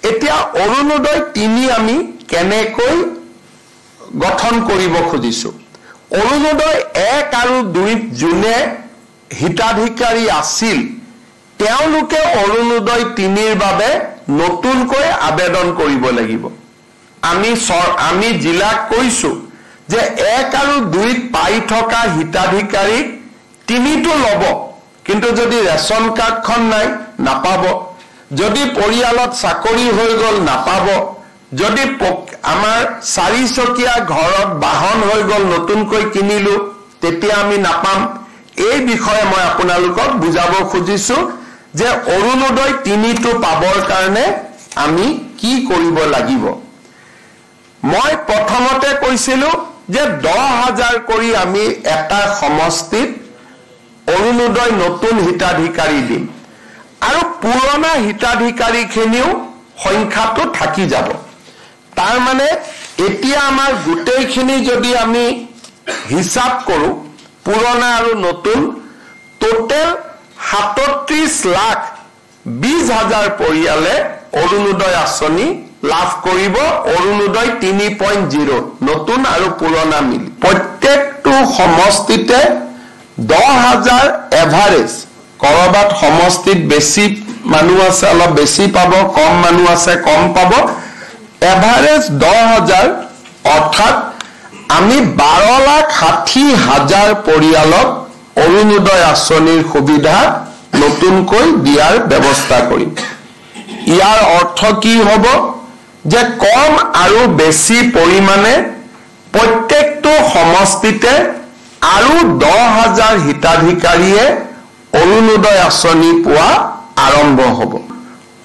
এতিয়া অৰুণোদয় 3 আমি কেনেকৈ গঠন কৰিব খুজিছো অৰুণোদয় 1 আৰু 2 জুনে হিতাধিকাৰী আছিল তেওঁলোকে অৰুণোদয় 3ৰ বাবে নতুনকৈ আবেদন কৰিব লাগিব আমি জিলাক কৈছো যে 1 আৰু 2 পাই থকা হিতাধিকাৰী 3টো লব কিন্তু যদি ৰেশন কাৰ্ডখন নাই নাপাব যদি পৰিয়ালত চাকৰি হৈ গল নাপাব যদি আমাৰ 4 চকীয়া ঘৰত বাহন হৈ গল নতুনকৈ কিনিলো তেতিয়া আমি নাপাম এই বিষয়ে মই আপোনালোকক বুজাব খুজিছো যে অৰুণোদয় 3টো পাবৰ কাৰণে আমি কি কৰিব লাগিব মই প্ৰথমতে কৈছিলো যে 10,000 কৰি আমি এটা সমষ্টিত অৰুণোদয় নতুন হিতাধিকাৰী দিম আৰু পুৰণা হিতাধিকাৰী খিনিও সংখ্যাটো থাকি যাব তাৰ মানে এতিয়া আমাৰ গোটেইখিনি যদি আমি হিসাব কৰো পুৰণা আৰু নতুন টোটেল 37,20,000 পৰিয়ালে অৰুণোদয় আঁচনি লাভ কৰিব অৰুণোদয় 3.0 নতুন আৰু পুৰণা মিলি প্ৰত্যেকটো সমষ্টিতে 10,000 এভাৰেজ কৰবাত সমষ্টিত বেছি মানুহ আছে অলপ বেছি পাব কম মানুহ আছে কম পাব এভাৰেজ 10,000 অৰ্থাৎ আমি 12,60,000 পৰিয়ালক অৰুণোদয় আঁচনিৰ সুবিধা নতুনকৈ দিয়াৰ ব্যৱস্থা কৰিম ইয়াৰ অৰ্থ কি হ'ব যে কম আৰু বেছি পৰিমাণে প্ৰত্যেকটো সমষ্টিতে আৰু 10,000 হিতাধিকাৰীয়ে অৰুণোদয় আঁচনি পোৱা আৰম্ভ হ'ব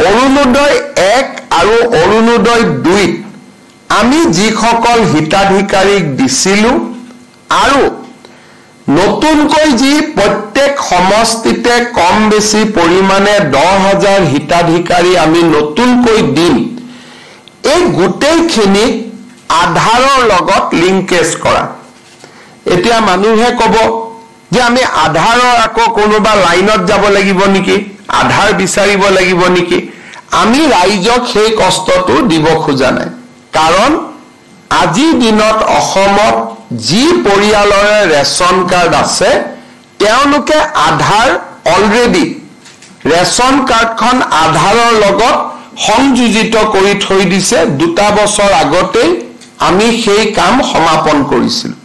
অৰুণোদয় 1 আৰু অৰুণোদয় 2 আমি যিসকল হিতাধিকাৰীক দিছিলো আৰু নতুনকৈ যি প্ৰত্যেক সমষ্টিতে কম বেছি পৰিমাণে 10,000 হিতাধিকাৰী আমি নতুনকৈ দিম এই গোটেইখিনি আধাৰৰ লগত লিংকেজ কৰা এতিয়া মানুহে ক'ব যে আমি আধাৰৰ আকৌ কোনোবা লাইনত যাব লাগিব নেকি আধাৰ বিচাৰিব লাগিব নেকি আমি ৰাইজক সেই কষ্টটো দিব খোজা নাই কাৰণ আজি দিনত অসমত যি পৰিয়ালৰে ৰেশন কাৰ্ড আছে তেওঁলোকে আধাৰ অলৰেডি ৰেশন কাৰ্ডখন আধাৰৰ লগত সংযোজিত কৰি থৈ দিছে 2 বছৰ আগতে আমি সেই কাম সমাপন কৰিছিলো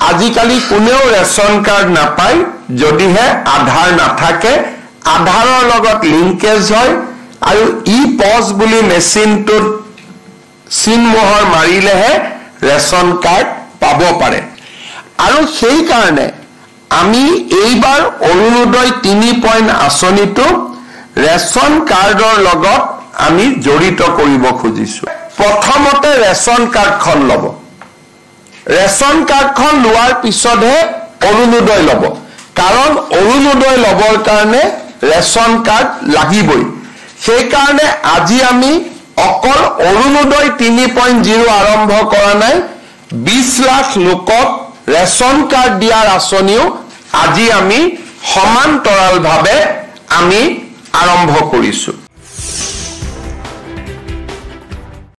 আজিকালি কোনেও ৰেশন কাৰ্ড নাপায় যদিহে আধাৰ নাথাকে আধাৰৰ লগত লিংকেজ হয় আৰু ই পজ বুলি মেচিনটোত চিনমোহৰ মাৰিলেহে ৰেশন কাৰ্ড পাব পাৰে আৰু সেই কাৰণে আমি এইবাৰ অৰুণোদয় 3 আঁচনিটো ৰেশন কাৰ্ডৰ লগত আমি জড়িত কৰিব খুজিছো প্ৰথমতে ৰেশন কাৰ্ডখন ল'ব ৰেশন কাৰ্ডখন লোৱাৰ পিছতহে অৰুণোদয় ল'ব কাৰণ অৰুণোদয় ল'বৰ কাৰণে ৰেশন কাৰ্ড লাগিবই সেই কাৰণে আজি আমি অকল অৰুণোদয় 3.0 আৰম্ভ কৰা নাই 20 লাখ লোকক ৰেশন কাৰ্ড দিয়াৰ আঁচনিও আজি আমি সমান্তৰালভাৱে আমি আৰম্ভ কৰিছো